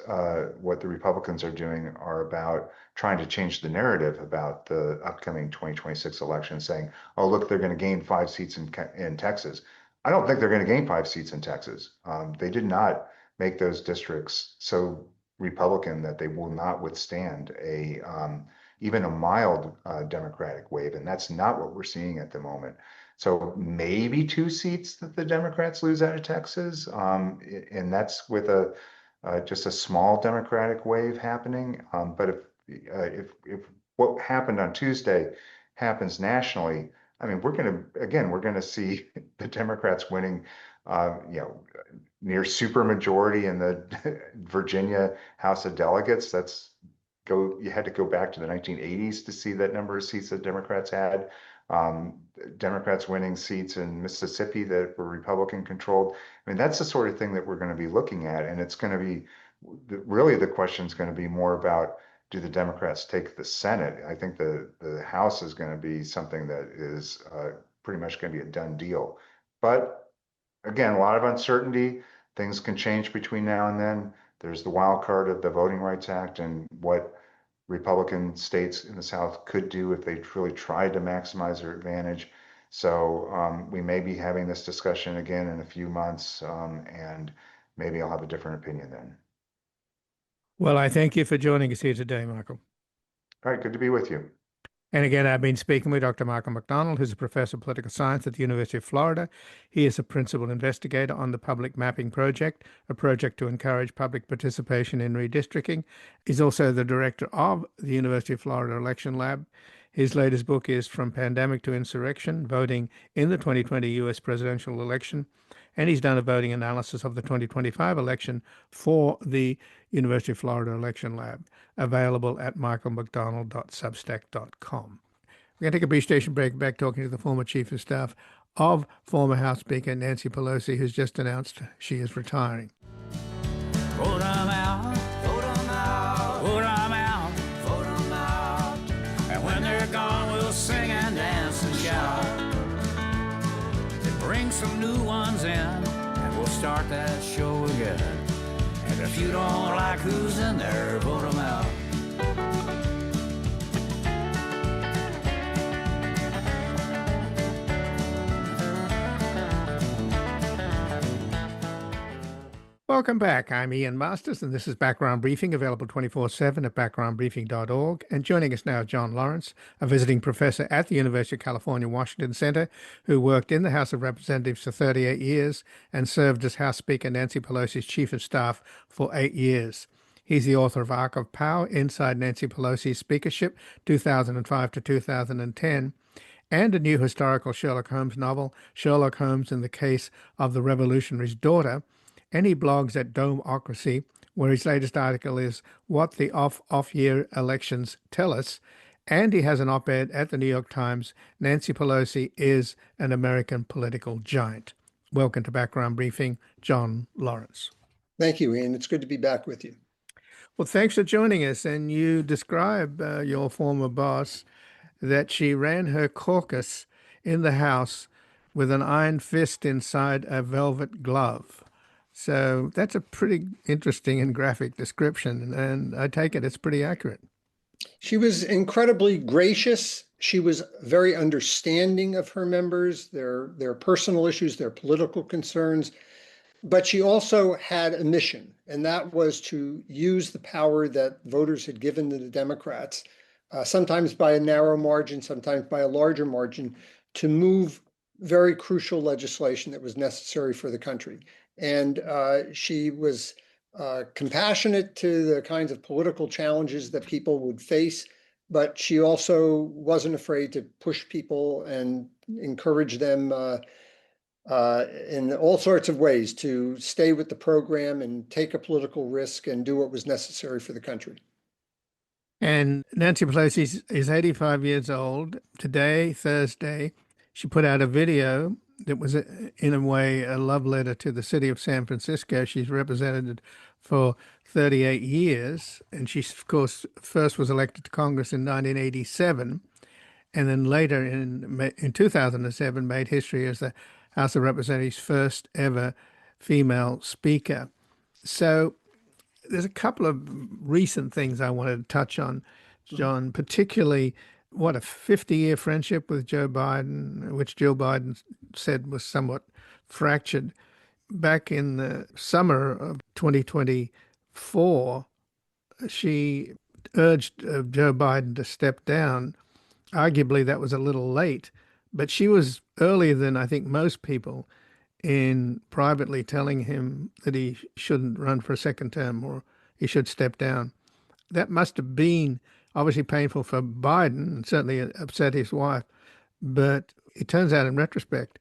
what the Republicans are doing are about trying to change the narrative about the upcoming 2026 election, saying, oh, look, they're going to gain 5 seats in Texas. I don't think they're going to gain 5 seats in Texas. They did not make those districts so Republican that they will not withstand even a mild Democratic wave, and that's not what we're seeing at the moment. So maybe 2 seats that the Democrats lose out of Texas, and that's with just a small Democratic wave happening. But if what happened on Tuesday happens nationally, I mean, we're going to see the Democrats winning, near supermajority in the Virginia House of Delegates. You had to go back to the 1980s to see that number of seats that Democrats had. Democrats winning seats in Mississippi that were Republican controlled. I mean, that's the sort of thing that we're going to be looking at. And it's going to be, really the question is going to be more about, do the Democrats take the Senate? I think the House is going to be something that is pretty much going to be a done deal. But again, a lot of uncertainty. Things can change between now and then. There's the wild card of the Voting Rights Act and what Republican states in the South could do if they truly tried to maximize their advantage. So we may be having this discussion again in a few months, and maybe I'll have a different opinion then. Well, I thank you for joining us here today, Michael. All right, good to be with you. And again, I've been speaking with Dr. Michael McDonald, who's a professor of political science at the University of Florida. He is a principal investigator on the Public Mapping Project, a project to encourage public participation in redistricting. He's also the director of the University of Florida Election Lab. His latest book is From Pandemic to Insurrection, Voting in the 2020 U.S. Presidential Election. And he's done a voting analysis of the 2025 election for the University of Florida Election Lab, available at michaelmcdonald.substack.com. We're going to take a brief station break, back talking to the former Chief of Staff of former House Speaker Nancy Pelosi, who's just announced she is retiring. Vote 'em out, vote 'em out, vote 'em out, vote 'em out. And when they're gone, we'll sing and dance and shout. Then bring some new ones in, and we'll start that show again. And if you don't like who's in there, vote 'em out. Welcome back. I'm Ian Masters, and this is Background Briefing, available 24/7 at backgroundbriefing.org. And joining us now, John Lawrence, a visiting professor at the University of California, Washington Center, who worked in the House of Representatives for 38 years and served as House Speaker Nancy Pelosi's Chief of Staff for 8 years. He's the author of Arc of Power, Inside Nancy Pelosi's Speakership, 2005 to 2010, and a new historical Sherlock Holmes novel, Sherlock Holmes in the Case of the Revolutionary's Daughter. And he blogs at Domocracy, where his latest article is What the Off-Year Elections Tell Us. And he has an op-ed at the New York Times, Nancy Pelosi is an American Political Giant. Welcome to Background Briefing, John Lawrence. Thank you, Ian. It's good to be back with you. Well, thanks for joining us. And you describe your former boss that she ran her caucus in the House with an iron fist inside a velvet glove. So that's a pretty interesting and graphic description, and I take it it's pretty accurate. She was incredibly gracious. She was very understanding of her members, their personal issues, their political concerns. But she also had a mission, and that was to use the power that voters had given to the Democrats, sometimes by a narrow margin, sometimes by a larger margin, to move very crucial legislation that was necessary for the country. And she was compassionate to the kinds of political challenges that people would face, but she also wasn't afraid to push people and encourage them in all sorts of ways to stay with the program and take a political risk and do what was necessary for the country. And Nancy Pelosi is 85 years old. Today, Thursday, she put out a video that was, in a way, a love letter to the city of San Francisco. She's represented for 38 years, and she, of course, first was elected to Congress in 1987, and then later in 2007 made history as the House of Representatives' first ever female speaker. So there's a couple of recent things I wanted to touch on, John, particularly what a 50-year friendship with Joe Biden, which Joe Biden said was somewhat fractured. Back in the summer of 2024, she urged Joe Biden to step down. Arguably, that was a little late, but she was earlier than I think most people in privately telling him that he shouldn't run for a second term or he should step down. That must have been obviously painful for Biden and certainly upset his wife. But it turns out in retrospect,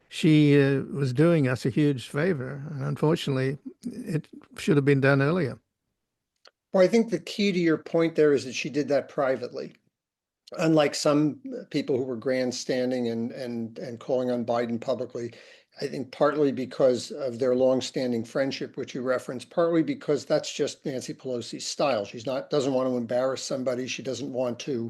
she was doing us a huge favor. And unfortunately, it should have been done earlier. Well, I think the key to your point there is that she did that privately. Unlike some people who were grandstanding and calling on Biden publicly, I think partly because of their longstanding friendship, which you referenced, partly because that's just Nancy Pelosi's style. Doesn't want to embarrass somebody. She doesn't want to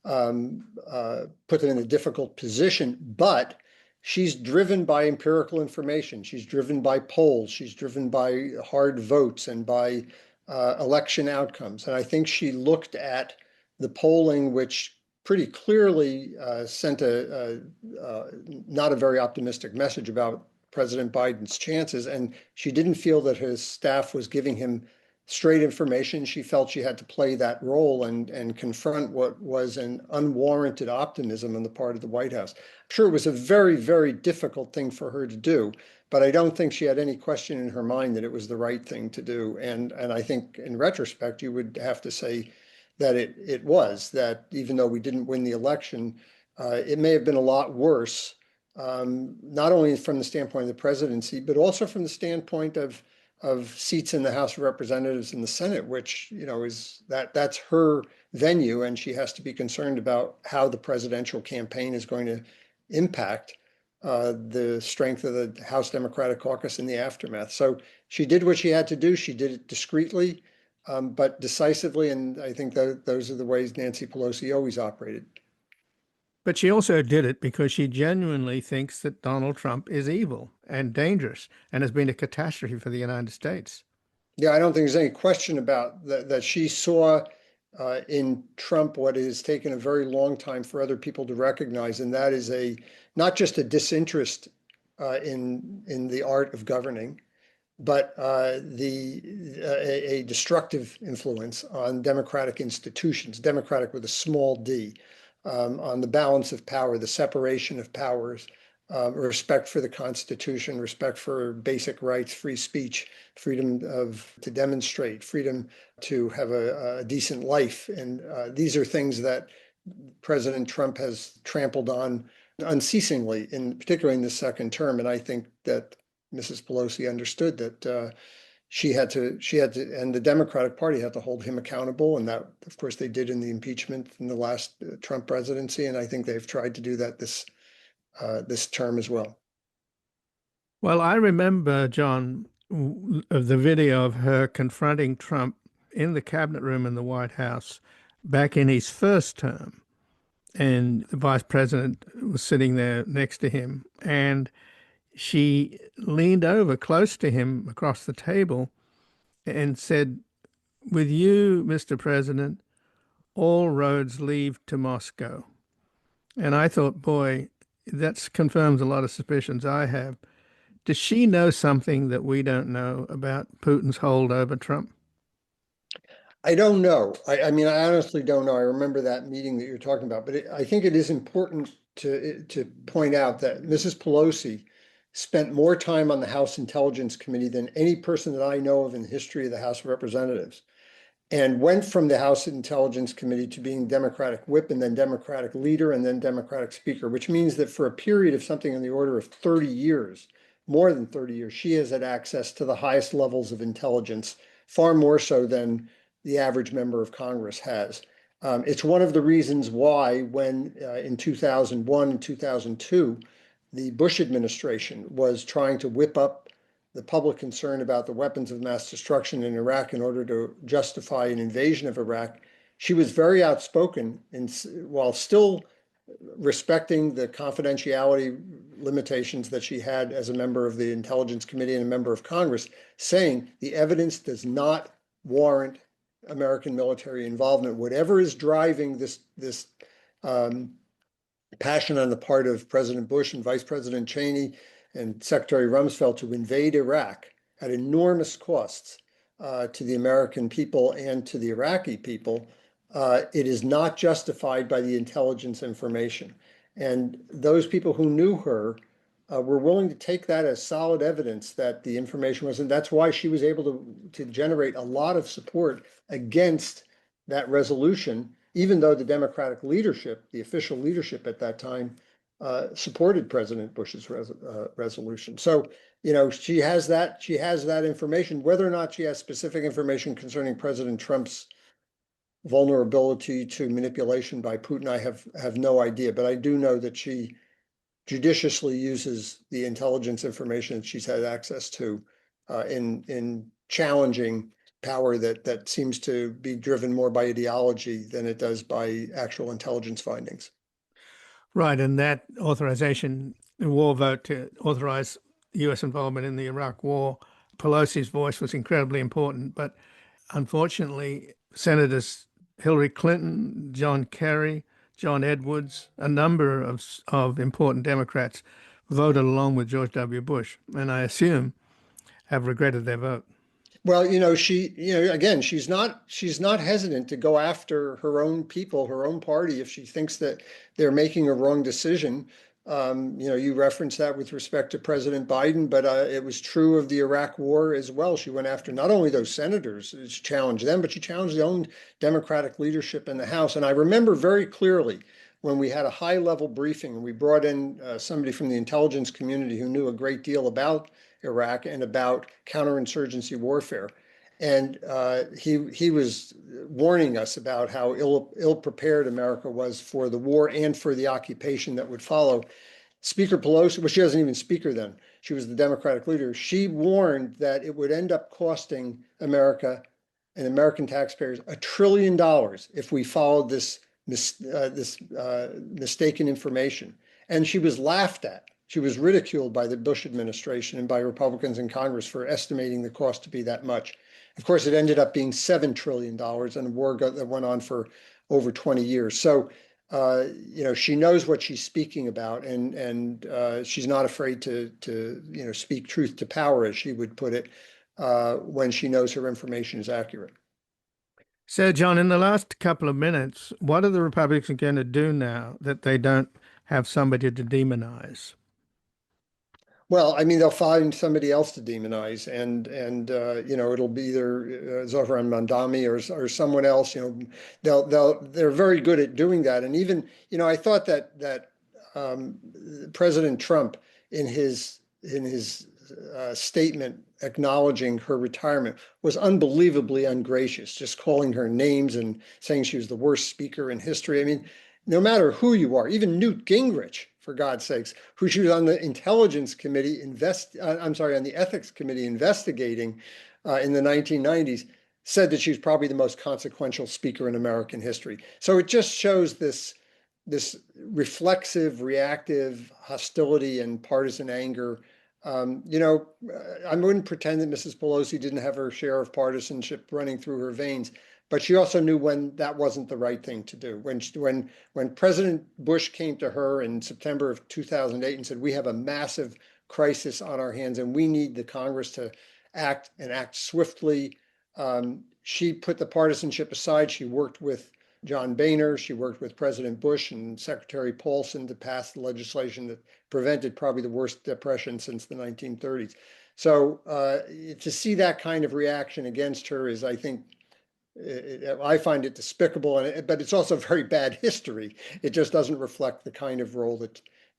put them in a difficult position, but she's driven by empirical information. She's driven by polls. She's driven by hard votes and by election outcomes. And I think she looked at the polling, which pretty clearly sent not a very optimistic message about President Biden's chances. And she didn't feel that his staff was giving him straight information. She felt she had to play that role and confront what was an unwarranted optimism on the part of the White House. I'm sure it was a very, very difficult thing for her to do, but I don't think she had any question in her mind that it was the right thing to do. And I think in retrospect, you would have to say that it was, that even though we didn't win the election, it may have been a lot worse, not only from the standpoint of the presidency, but also from the standpoint of seats in the House of Representatives and the Senate, which, that's her venue, and she has to be concerned about how the presidential campaign is going to impact the strength of the House Democratic Caucus in the aftermath. So she did what she had to do. She did it discreetly, but decisively, and I think those are the ways Nancy Pelosi always operated. But she also did it because she genuinely thinks that Donald Trump is evil and dangerous and has been a catastrophe for the United States. Yeah, I don't think there's any question about that she saw in Trump what has taken a very long time for other people to recognize, and that is not just a disinterest in the art of governing, but a destructive influence on democratic institutions, democratic with a small d, on the balance of power, the separation of powers, respect for the Constitution, respect for basic rights, free speech, freedom to demonstrate, freedom to have a decent life. And these are things that President Trump has trampled on unceasingly, particularly in the second term. And I think that Mrs. Pelosi understood that she had to, and the Democratic Party had to hold him accountable. And that, of course, they did in the impeachment in the last Trump presidency. And I think they've tried to do that this term as well. Well, I remember, John, of the video of her confronting Trump in the cabinet room in the White House back in his first term. And the vice president was sitting there next to him. And she leaned over close to him across the table and said, "With you, Mr. President, all roads lead to Moscow." And I thought, boy, that confirms a lot of suspicions I have. Does she know something that we don't know about Putin's hold over Trump? I don't know. I mean, I honestly don't know. I remember that meeting that you're talking about, but I think it is important to point out that Mrs. Pelosi spent more time on the House Intelligence Committee than any person that I know of in the history of the House of Representatives, and went from the House Intelligence Committee to being Democratic whip and then Democratic leader and then Democratic speaker, which means that for a period of something in the order of 30 years, more than 30 years, she has had access to the highest levels of intelligence, far more so than the average member of Congress has. It's one of the reasons why when in 2001 and 2002, the Bush administration was trying to whip up the public concern about the weapons of mass destruction in Iraq in order to justify an invasion of Iraq, she was very outspoken while still respecting the confidentiality limitations that she had as a member of the Intelligence Committee and a member of Congress, saying the evidence does not warrant American military involvement. Whatever is driving this passion on the part of President Bush and Vice President Cheney and Secretary Rumsfeld to invade Iraq at enormous costs to the American people and to the Iraqi people, it is not justified by the intelligence information. And those people who knew her were willing to take that as solid evidence that the information was, and that's why she was able to generate a lot of support against that resolution, even though the Democratic leadership, the official leadership at that time, supported President Bush's resolution. So, you know, she has that information. Whether or not she has specific information concerning President Trump's vulnerability to manipulation by Putin, I have no idea. But I do know that she judiciously uses the intelligence information that she's had access to in challenging power that seems to be driven more by ideology than it does by actual intelligence findings. Right, and that authorization, the war vote to authorize U.S. involvement in the Iraq War, Pelosi's voice was incredibly important. But unfortunately, Senators Hillary Clinton, John Kerry, John Edwards, a number of important Democrats voted along with George W. Bush, and I assume have regretted their vote. Well, again, she's not hesitant to go after her own people, her own party, if she thinks that they're making a wrong decision. You referenced that with respect to President Biden, but it was true of the Iraq War as well. She went after not only those senators, she challenged them, but she challenged the own Democratic leadership in the House. And I remember very clearly when we had a high-level briefing and we brought in somebody from the intelligence community who knew a great deal about Iraq and about counterinsurgency warfare. And he was warning us about how ill-prepared America was for the war and for the occupation that would follow. Speaker Pelosi, well, she wasn't even speaker then. She was the Democratic leader. She warned that it would end up costing America and American taxpayers $1 trillion if we followed this mistaken information. And she was laughed at. She was ridiculed by the Bush administration and by Republicans in Congress for estimating the cost to be that much. Of course, it ended up being $7 trillion, and a war that went on for over 20 years. So she knows what she's speaking about, and she's not afraid to speak truth to power, as she would put it, when she knows her information is accurate. So, John, in the last couple of minutes, what are the Republicans going to do now that they don't have somebody to demonize? Well, I mean, they'll find somebody else to demonize, and it'll be either Zohran Mamdani or someone else. They're very good at doing that. And even I thought that President Trump in his statement acknowledging her retirement was unbelievably ungracious, just calling her names and saying she was the worst speaker in history. I mean, no matter who you are, even Newt Gingrich, for God's sakes, who she was on the Intelligence Committee on the Ethics Committee investigating in the 1990s, said that she was probably the most consequential speaker in American history. So it just shows this reflexive, reactive hostility and partisan anger. I wouldn't pretend that Mrs. Pelosi didn't have her share of partisanship running through her veins, but she also knew when that wasn't the right thing to do. When President Bush came to her in September of 2008 and said, we have a massive crisis on our hands and we need the Congress to act swiftly, she put the partisanship aside. She worked with John Boehner. She worked with President Bush and Secretary Paulson to pass the legislation that prevented probably the worst depression since the 1930s. So to see that kind of reaction against her is, I think, I find it despicable, but it's also very bad history. It just doesn't reflect the kind of role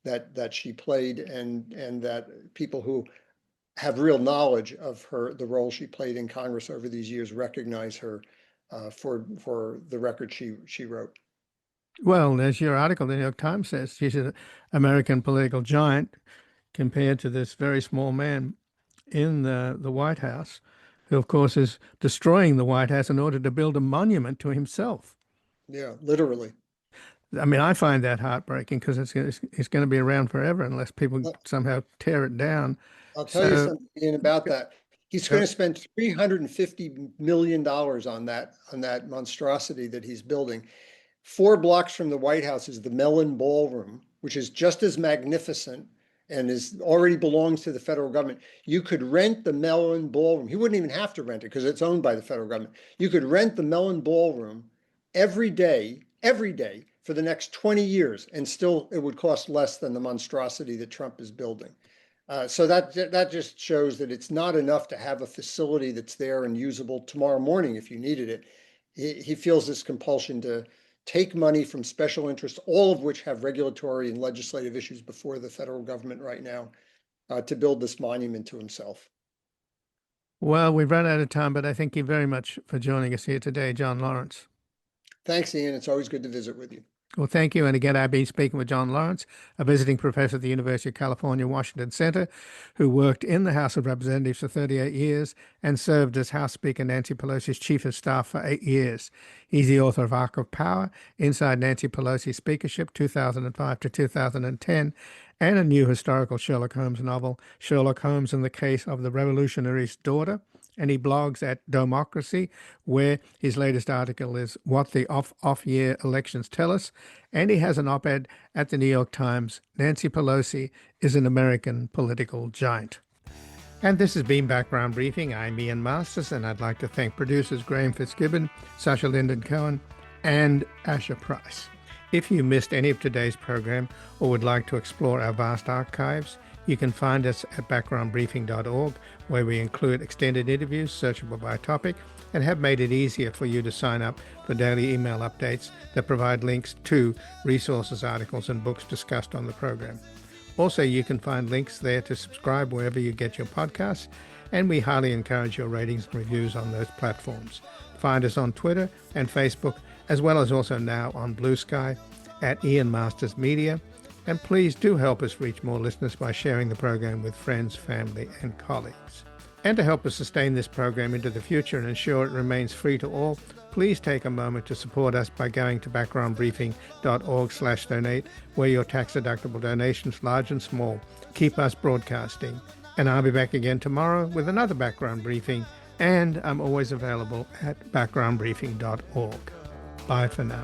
that she played, and that people who have real knowledge of the role she played in Congress over these years recognize her for the record she wrote. Well, as your article, the New York Times says, she's an American political giant compared to this very small man in the White House, who, of course, is destroying the White House in order to build a monument to himself. Yeah, literally. I mean, I find that heartbreaking because it's going to be around forever unless people somehow tear it down. I'll tell you something, Ian, about that. He's going to spend $350 million on that monstrosity that he's building. 4 blocks from the White House is the Mellon Ballroom, which is just as magnificent and already belongs to the federal government. You could rent the Mellon Ballroom. He wouldn't even have to rent it because it's owned by the federal government. You could rent the Mellon Ballroom every day for the next 20 years, and still it would cost less than the monstrosity that Trump is building. So that just shows that it's not enough to have a facility that's there and usable tomorrow morning if you needed it. He feels this compulsion to take money from special interests, all of which have regulatory and legislative issues before the federal government right now, to build this monument to himself. Well, we've run out of time, but I thank you very much for joining us here today, John Lawrence. Thanks, Ian. It's always good to visit with you. Well, thank you. And again, I've been speaking with John Lawrence, a visiting professor at the University of California, Washington Center, who worked in the House of Representatives for 38 years and served as House Speaker Nancy Pelosi's chief of staff for 8 years. He's the author of Arc of Power, Inside Nancy Pelosi's Speakership, 2005 to 2010, and a new historical Sherlock Holmes novel, Sherlock Holmes and the Case of the Revolutionary's Daughter. And he blogs at Democracy, where his latest article is What the Off-Year Elections Tell Us. And he has an op-ed at the New York Times, Nancy Pelosi is an American Political Giant. And this has been Background Briefing. I'm Ian Masters, and I'd like to thank producers Graham Fitzgibbon, Sasha Linden Cohen, and Asher Price. If you missed any of today's program or would like to explore our vast archives, you can find us at backgroundbriefing.org, where we include extended interviews searchable by topic and have made it easier for you to sign up for daily email updates that provide links to resources, articles, and books discussed on the program. Also, you can find links there to subscribe wherever you get your podcasts, and we highly encourage your ratings and reviews on those platforms. Find us on Twitter and Facebook, as well as also now on Blue Sky at Ian Masters Media. And please do help us reach more listeners by sharing the program with friends, family, and colleagues. And to help us sustain this program into the future and ensure it remains free to all, please take a moment to support us by going to backgroundbriefing.org/donate, where your tax-deductible donations, large and small, keep us broadcasting. And I'll be back again tomorrow with another Background Briefing, and I'm always available at backgroundbriefing.org. Bye for now.